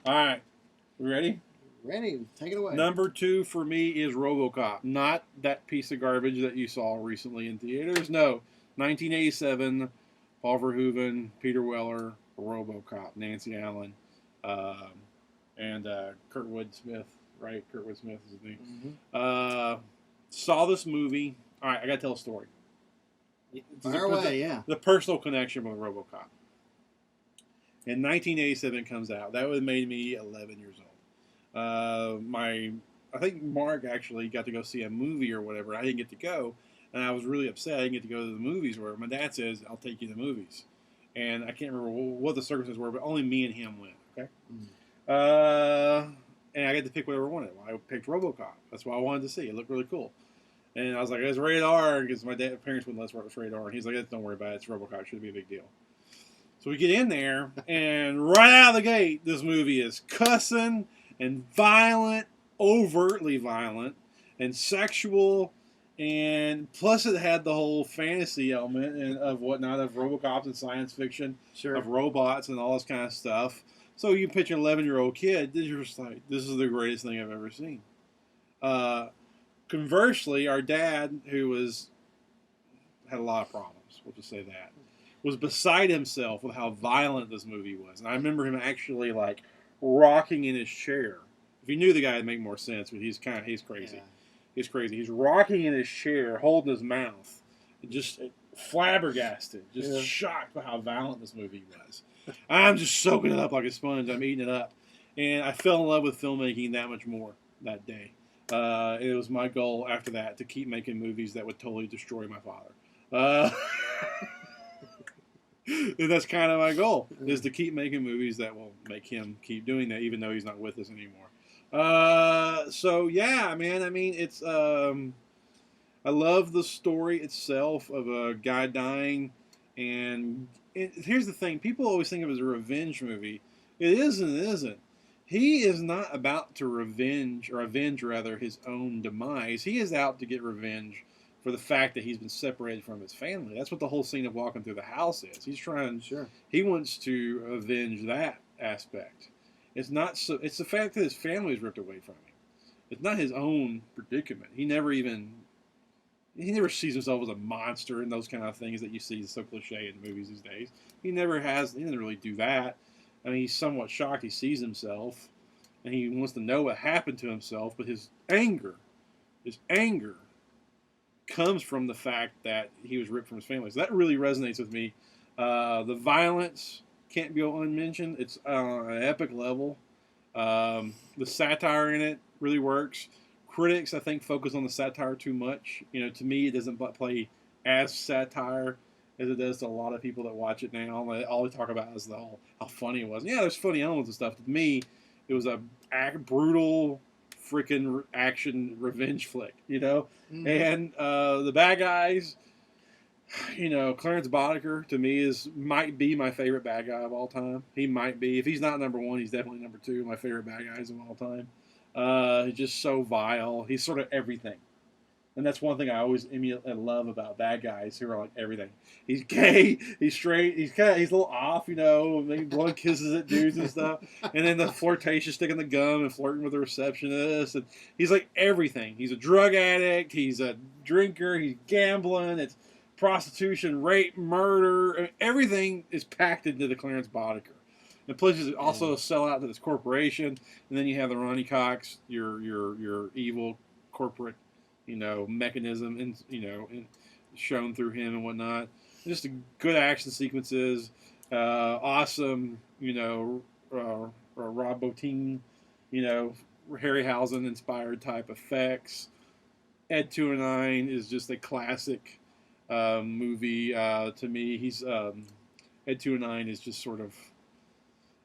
All right. You ready? Ready? Take it away. Number 2 for me is Robocop. Not that piece of garbage that you saw recently in theaters. No. 1987, Paul Verhoeven, Peter Weller, Robocop, Nancy Allen, um, and Kurtwood Smith, right? Kurtwood Smith is his name. Saw this movie. All right, I got to tell a story. Fire away, yeah. The personal connection with Robocop. In 1987 it comes out. That would have made me 11 years old. I think Mark actually got to go see a movie or whatever. I didn't get to go, and I was really upset. I didn't get to go to the movies where my dad says, "I'll take you to the movies," and I can't remember what the circumstances were, but only me and him went. Okay, and I got to pick whatever I wanted. Well, I picked RoboCop. That's what I wanted to see. It looked really cool, and I was like, "It's rated R," because my parents wouldn't let us watch rated R, and he's like, "Don't worry about it. It's RoboCop. It shouldn't be a big deal." So we get in there, and right out of the gate, this movie is cussing and violent, overtly violent, and sexual, and plus it had the whole fantasy element and of whatnot of RoboCops and science fiction, of robots and all this kind of stuff. So you picture an 11-year-old kid, you're just like, this is the greatest thing I've ever seen. Conversely, our dad, who had a lot of problems, we'll just say that, was beside himself with how violent this movie was. And I remember him actually like rocking in his chair. If you knew the guy, it'd make more sense, but he's crazy. Yeah. He's crazy. He's rocking in his chair, holding his mouth, just flabbergasted, just shocked by how violent this movie was. I'm just soaking it up like a sponge. I'm eating it up. And I fell in love with filmmaking that much more that day. It was my goal after that to keep making movies that would totally destroy my father. And that's kind of my goal, is to keep making movies that will make him keep doing that, even though he's not with us anymore. So yeah, man. I mean, it's I love the story itself of a guy dying, and here's the thing: people always think of it as a revenge movie. It isn't. It isn't. He is not about to avenge rather his own demise. He is out to get revenge for the fact that he's been separated from his family. That's what the whole scene of walking through the house is. He's trying. Sure. He wants to avenge that aspect. It's not so. It's the fact that his family is ripped away from him. It's not his own predicament. He never sees himself as a monster and those kind of things that you see so cliche in movies these days. He never has. He doesn't really do that. I mean, he's somewhat shocked. He sees himself, and he wants to know what happened to himself. But his anger comes from the fact that he was ripped from his family. So that really resonates with me. The violence can't go unmentioned. It's on an epic level. The satire in it really works. Critics, I think, focus on the satire too much. To me, it doesn't play as satire as it does to a lot of people that watch it now. All they talk about is how funny it was. And yeah, there's funny elements and stuff. But to me, it was a brutal freaking action revenge flick, And the bad guys, Clarence Boddicker to me might be my favorite bad guy of all time. He might be. If he's not number one, he's definitely number two. My favorite bad guys of all time. He's just so vile. He's sort of everything. And that's one thing I always emulate and love about bad guys who are like everything. He's gay, he's straight, he's a little off, making blood kisses at dudes and stuff. And then the flirtatious sticking the gum and flirting with the receptionist. And he's like everything. He's a drug addict, he's a drinker, he's gambling, it's prostitution, rape, murder. Everything is packed into the Clarence Boddicker. And plus, he's also sell out to this corporation. And then you have the Ronnie Cox, your evil corporate mechanism and shown through him and whatnot. Just a good action sequences, awesome, Rob Bottin, Harryhausen inspired type effects. Ed 209 is just a classic movie to me. He's Ed 209 is just sort of,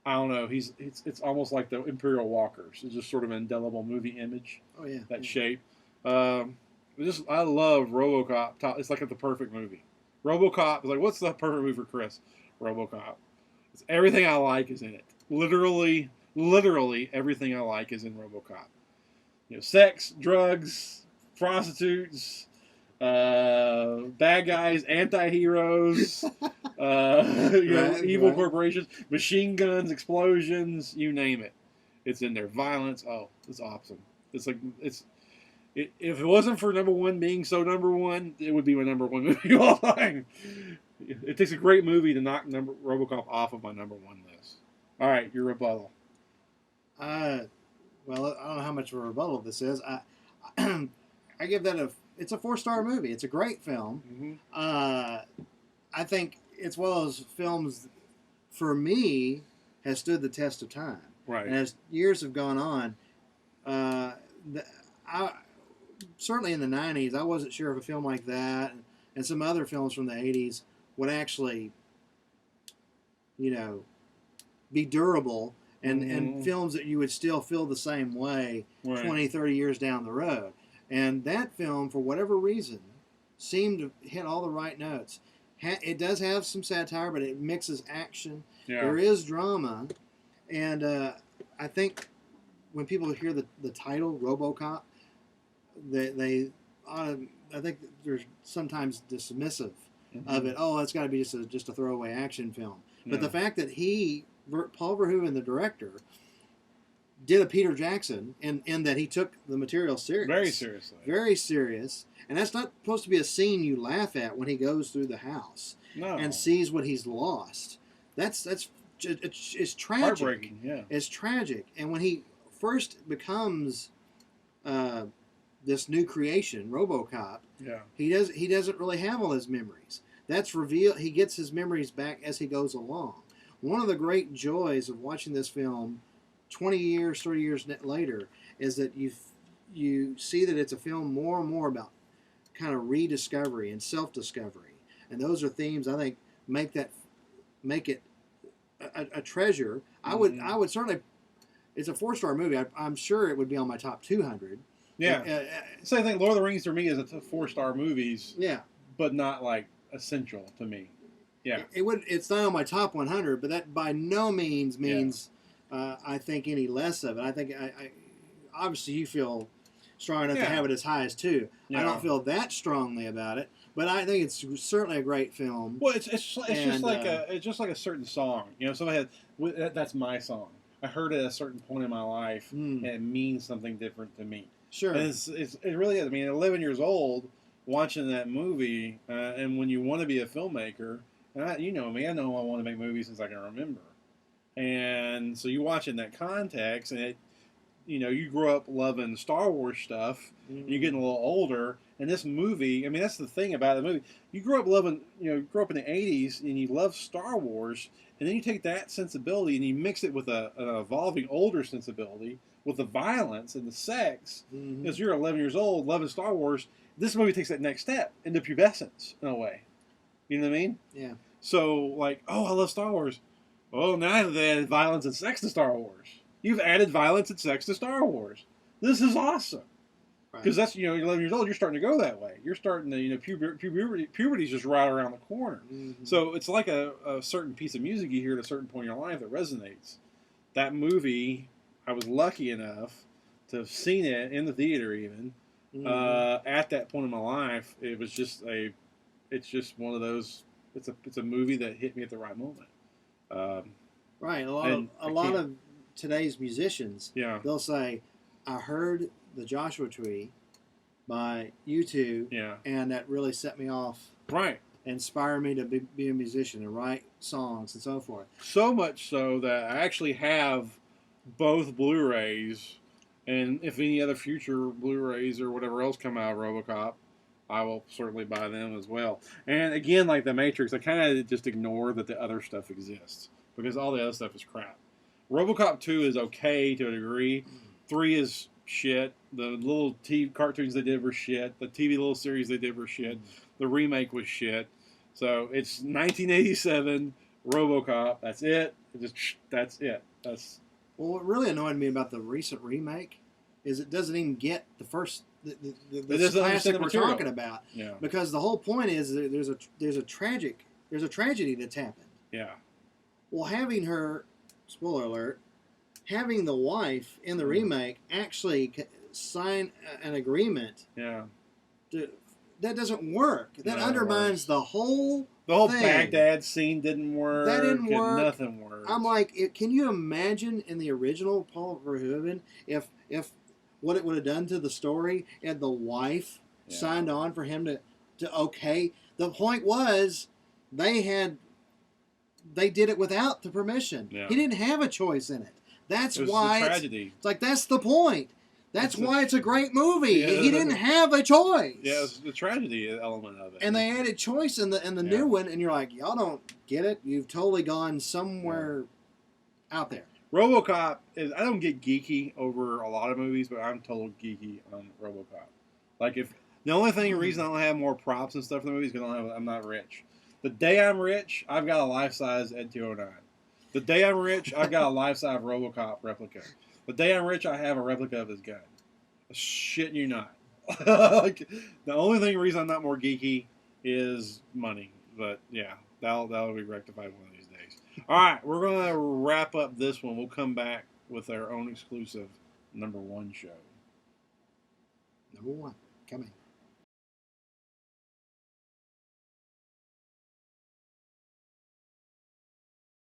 I don't know. It's almost like the Imperial Walkers. It's just sort of an indelible movie image. Oh yeah, that shape. I love RoboCop. It's like the perfect movie. RoboCop is like, what's the perfect movie for Chris? RoboCop. It's everything I like is in it. Literally everything I like is in RoboCop. Sex, drugs, prostitutes, bad guys, anti-heroes, evil corporations, machine guns, explosions, you name it. It's in there. Violence. Oh, it's awesome. It's like if it wasn't for number one being so number one, it would be my number one movie of all time. It takes a great movie to knock RoboCop off of my number one list. All right, your rebuttal. Well, I don't know how much of a rebuttal this is. I give that it's a 4-star movie. It's a great film. Mm-hmm. I think it's one of those films, for me, has stood the test of time. Right. And as years have gone on, certainly in the 90s, I wasn't sure if a film like that and some other films from the 80s would actually, be durable and films that you would still feel the same way 20, 30 years down the road. And that film, for whatever reason, seemed to hit all the right notes. It does have some satire, but it mixes action. Yeah. There is drama. And I think when people hear the title, Robocop, I think they're sometimes dismissive of it. Oh, it's got to be just a throwaway action film. But the fact that Paul Verhoeven, the director, did a Peter Jackson in that he took the material serious. Very seriously. Very serious. And that's not supposed to be a scene you laugh at when he goes through the house and sees what he's lost. It's tragic. Heartbreaking, yeah. It's tragic. And when he first becomes this new creation, RoboCop, he doesn't really have all his memories. That's revealed. He gets his memories back as he goes along. One of the great joys of watching this film 20 years, 30 years later is that you see that it's a film more and more about kind of rediscovery and self-discovery. And those are themes I think make it a treasure. Mm-hmm. I would certainly, it's a 4-star movie. I'm sure it would be on my top 200. Yeah. Same thing. Lord of the Rings to me is a 4-star movies. Yeah. But not like essential to me. Yeah. It's not on my top 100, but that by no means means I think any less of it. I think I obviously you feel strong enough to have it as high as 2. Yeah. I don't feel that strongly about it, but I think it's certainly a great film. Well, it's just like a certain song. Somebody had that's my song. I heard it at a certain point in my life, and it means something different to me. Sure. And it really is. I mean, 11 years old, watching that movie, and when you want to be a filmmaker, and you know me, I know I want to make movies since I can remember. And so you watch it in that context, and you grow up loving Star Wars stuff, and you're getting a little older, and this movie, I mean, that's the thing about the movie. You grew up loving, grew up in the 80s, and you love Star Wars, and then you take that sensibility and you mix it with an evolving older sensibility, with the violence and the sex, because you're 11 years old, loving Star Wars. This movie takes that next step into pubescence, in a way. You know what I mean? Yeah. So, like, oh, I love Star Wars. Oh, now they added violence and sex to Star Wars. You've added violence and sex to Star Wars. This is awesome. Because that's, you're 11 years old, you're starting to go that way. You're starting to, puberty's just right around the corner. Mm-hmm. So it's like a certain piece of music you hear at a certain point in your life that resonates. That movie, I was lucky enough to have seen it in the theater even. At that point in my life, it was just it's just one of those, it's a movie that hit me at the right moment. Right. A lot of today's musicians, they'll say, I heard the Joshua Tree by U2, and that really set me off. Right. Inspired me to be a musician and write songs and so forth. So much so that I actually have both Blu-rays, and if any other future Blu-rays or whatever else come out of RoboCop, I will certainly buy them as well. And again, like The Matrix, I kind of just ignore that the other stuff exists, because all the other stuff is crap. RoboCop 2 is okay to a degree. 3 is shit. The little TV cartoons they did were shit. The TV little series they did were shit. The remake was shit. So it's 1987 RoboCop. That's it. That's it. Well, what really annoyed me about the recent remake is it doesn't even get the first the classic we're talking about. Yeah. Because the whole point is that there's a tragedy that's happened. Yeah. Well, having her, spoiler alert, having the wife in the remake actually sign an agreement. Yeah. That doesn't work. That undermines the whole The whole thing. Baghdad scene didn't work. That didn't work. Nothing worked. I'm like, can you imagine in the original Paul Verhoeven if what it would have done to the story and the wife signed on for him to okay? The point was they did it without the permission. Yeah. He didn't have a choice in it. That's why a tragedy. It's like that's the point. That's why it's a great movie. Yeah, he didn't have a choice. Yeah, it's the tragedy element of it. And they added choice in the new one, and you're like, y'all don't get it. You've totally gone somewhere out there. Robocop is. I don't get geeky over a lot of movies, but I'm total geeky on Robocop. Like if the only reason I don't have more props and stuff in the movies because I'm not rich. The day I'm rich, I've got a life-size Ed 209. The day I'm rich, I've got a life-size Robocop replica. The day I'm rich, I have a replica of his gun. Shit, you not. Like, the only reason I'm not more geeky is money. But yeah, that'll be rectified one of these days. All right, we're gonna wrap up this one. We'll come back with our own exclusive #1 show. #1 coming.